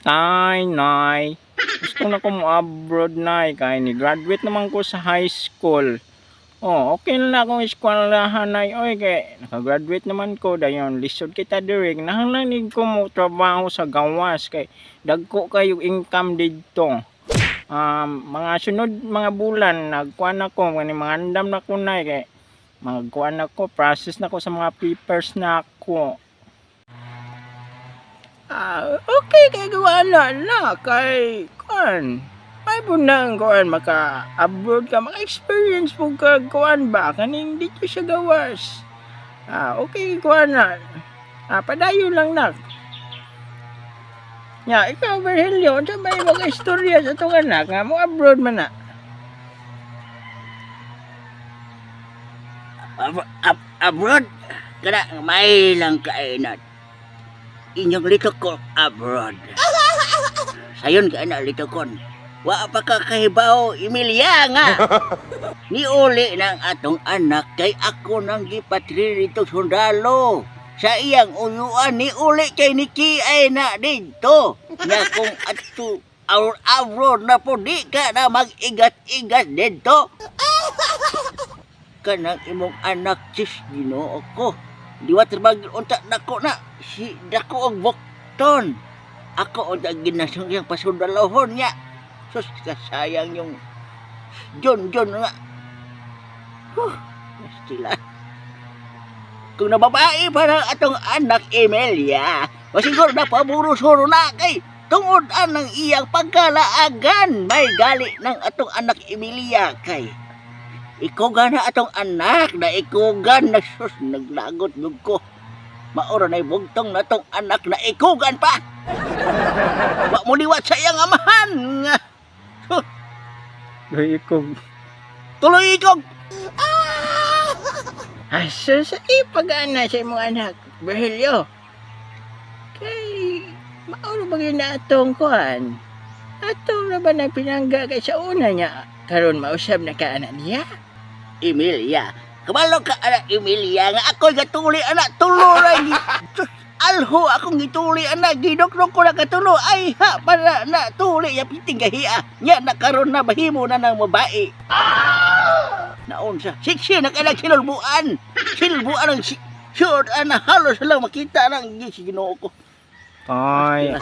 Tay, nay, gusto na ko mo abroad nay, kaya ni graduate naman ko sa high school. Oh, okay na akong eskwelahan nay, oy, kay nakagraduate naman ko, dayon lisod kita diri, nahanglanig ko mo trabaho sa gawas, kay dagko kayo income dito. Mga sunod mga bulan, nagkuhan ako, mga andam na ko nay, kay magkuhan ako, process na ko sa mga papers na ako. Okay kay gawana na kay kuan. May bunang kuan maka-abroad ka, maka-experience mo ka kuan ba kaning dito sa gawas. Okay kuan na. Padayon lang na. Ikaw Virgilio, sa may mga istorya sa tong anak nga mo abroad man na. Abroad? Kada may lang kainat. Inyong litokon abroad. Sayon ka na litokon. Wa pa ka kahibaw, Emilia nga. Niuli ng atong anak kay ako nang gipatri rito sundalo. Sa iyang uyuan, niuli kay Niki ay na dito. Nga kung ato abroad na po di ka na mag-igat-igat dito. Kanang imong anak sis Ginoo ko. Diwa terbagi unta dako na si dako og bokton. Ako unta ginasong yang pasundalohon niya. Sus kasayang yung John nga. Sila. Kung nababae para atong anak Emilia, masiguro na paburo-suro na kay tungod ang iyang pagkalaagan may gali ng atong anak Emilia kay ikugan na atong anak na ikugan na sus naglagot ko. Maura na bugtong na tong anak na ikugan pa. Wa mo liwat sa iyang amahan. Tuloy ikog. Asa sa ipag-ana sa imong anak, Virgilio? Kay mauro ba na atong kuan? Atong na ba na pinangga kay sa una niya karon mausab na ka anak niya? Emilia. Kabalo ka anak Emilia nga ako'y gatuli anak tulo lagi. Alho akong gituli anak gidokdok ko na katulo ay ha para na tuli ya piting kahiya. Nya na karon na bahimo na ng babae. Naon sa siksi na kanang silbuan. Silbuan ang short ana halos lang makita nang si Ginoo ko. Tay.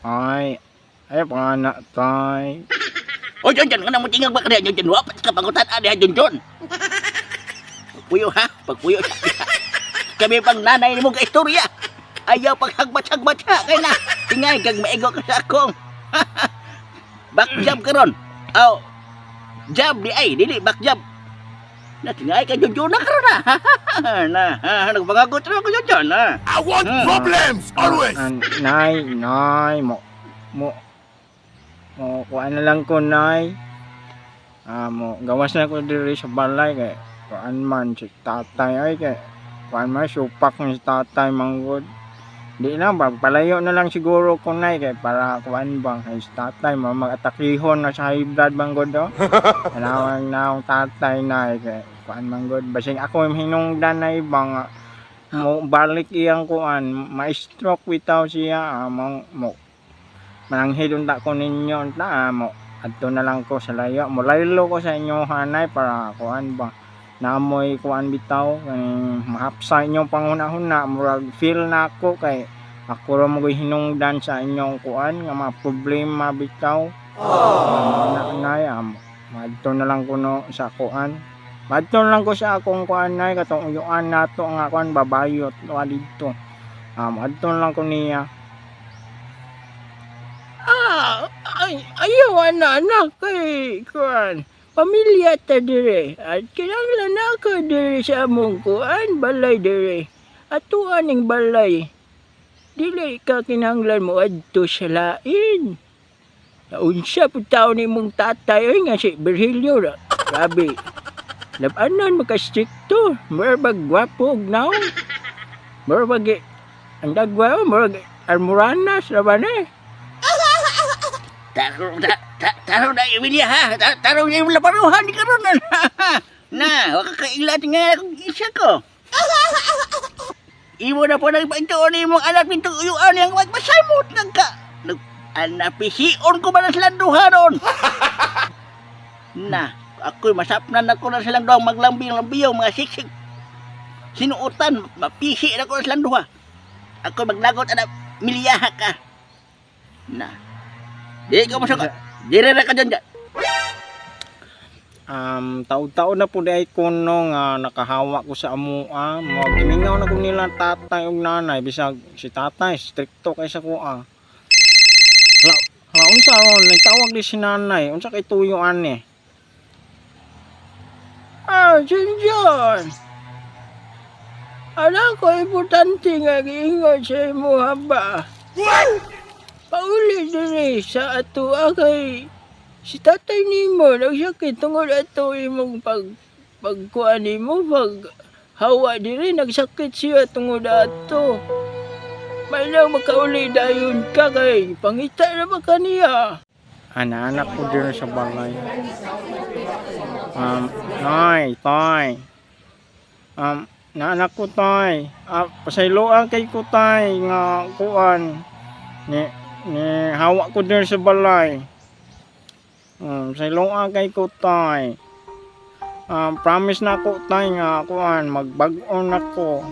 Ay panganak tay. O John, nga mo tingag ba kaya John? Wapat ka pangutan ada John. Pagpuyo ha, pagpuyo siya. Kami pang nanay ni mo ka istorya. Ayaw paghagbat-hagbat siya kay na. Tingay kag maigo ka sa akong. Back job karon. Job di ay, dili back job. Na tingay ka John na karon na. Nagpangagot ra ko John na. I want problems always. Nay, mo kuan na lang ko nay. Mo gawas na ko diri sa balay kay kuan man si tatay ay kay kuan man supak ni tatay manggod. Di na palayo na lang siguro ko nay kay para kuan bang kay si tatay mag-atakihon na sa high blood manggod do. Kanawang naong tatay nay kay kuan manggod basing ako hinungdan na ibang mo balik iyang kuan ma-stroke bitaw siya mo mananghid unta ko ninyo unta mo adto na lang ko sa layo mo laylo ko sa inyo hanay para kuan ba namoy kuan bitaw kaning mahapsa inyo panghuna-huna murag feel na ako kay ako ra mo hinungdan sa inyong kuan nga mga problema bitaw. Nanay madto na lang ko no sa kuan madto na lang ko sa akong kuan nay katong uyuan nato nga kuan babayot wa didto madto na lang ko niya. Ayaw anak kay kuan pamilya ta dire at kinahanglan na ka dire sa among kuan balay dire atuan ning balay dili ka kinahanglan mo adto sa lain. Naunsa pud taon nimong tatay ay nga si Virgilio ra. Grabe. Labanan maka-stricto, murag gwapo og naon. Murag ang dagwa murag almoranas ra ba na. Taro na Emilia ha. Taro na yung laparuhan ni karon na. Waka kailat nga akong isa ko. Imo na po nagpaintuon ni mong anak nitong uyuan yang magpasamot nagka. napisiun ko ba na silang duha ron? Na, ako'y masapnan ako na silang duha maglambing-lambiyaw, mga siksik. Sinuutan, mapisi na ko na silang duha. Ako'y maglagot na milyaha ka. Na, di ka masuk. Dire na ka dyan dyan. Taon-taon na po di ay kuno nga nakahawa ko sa amua. Gimingaw na ko nila tatay ug nanay bisag si tatay stricto kay sa kuha. Hala unsa ron nagtawag di si nanay, unsa kay tuyo ani? John. Anak ko importante nga giingon sa imo haba. Pauli diri sa ato kay si tatay nimo nagsakit tungod ato imong pagkuan nimo pag hawa diri nagsakit siya tungod ato. May lang makauli dayon ka kay pangita na ba kaniya? Anak ko diri sa balay. Tay. Naanak ko tay. Pasayloan kay ko tay nga kuan ni hawa ko diri sa balay. Sayloan kay ko tay. Promise na ko tay nga kuan magbag-on ako.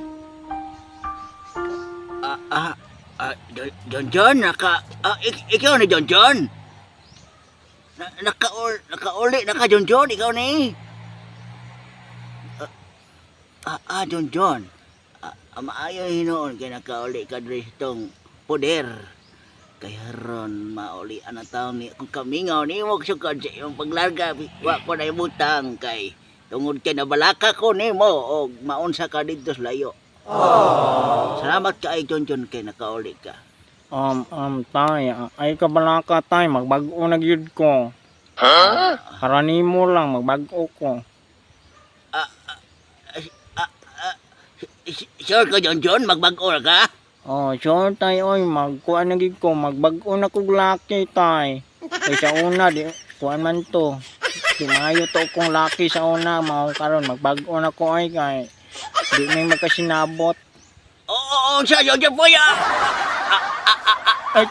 John, ikaw ni John. Nakauli na ka John, ikaw ni. John. Maayo hinoon kay nakauli ka diri itong poder. Kaya ron mauli ang taon ni kung kamingaw ni mo sukad sa iyong paglarga wa ko na ibutang kay tungod kay nabalaka ko nimo og maunsa ka didto sa layo. Salamat kay John kay nakauli ka. Tay, ay kabalaka tay, magbag-o na gyud ko. Para nimo lang magbag-o ko. Sure ka John, magbag-o na ka? Sure tay oy, magkuan na gyud ko, magbag-o na kog laki tay. Kay sa una di kuan man to. Di maayo to kong laki sa una, mao karon magbag-o na ko ay kay di may magkasinabot. Oo, sa John po ya. Ay